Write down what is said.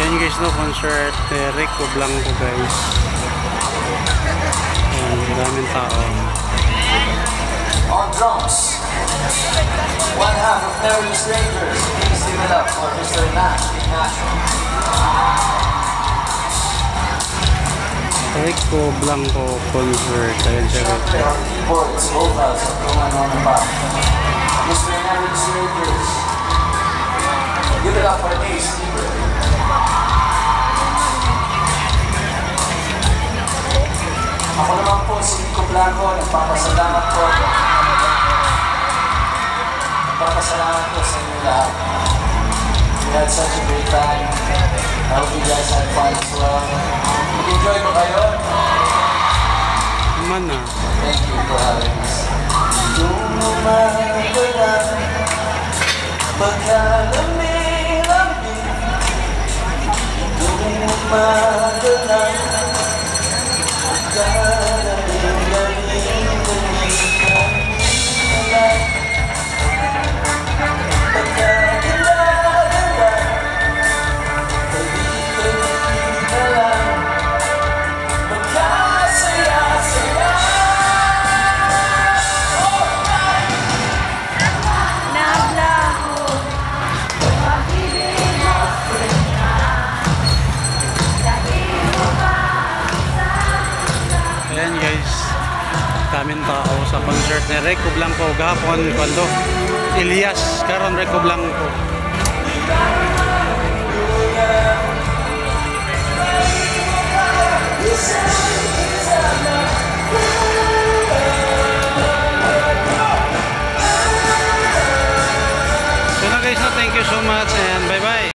Ayan guys, no, concert Rico Blanco guys. Ayan, daming tao. On drums, one half of Nerdy Strangers. Please give it up for Mr. Nash Ignacio. Rico Blanco concert. Ayan siya guys. There are keyboards, vocals are going on the back. Mr. Nerdy Strangers. Give it up for Ace Keeper. Ako naman po si Rico Blanco, nagpapasalamat po. Nagpapasalamat po sa inyo lahat. We had such a great time. I hope you guys had fun as well. Enjoy mo kayo? Naman na. Thank you for having us. Yung umagalang pagkalamig-lamig. Yung umagalang Ayan guys, daming tao sa concert ni Rico Blanco gahapon, kwando Elias karon Rico Blanco.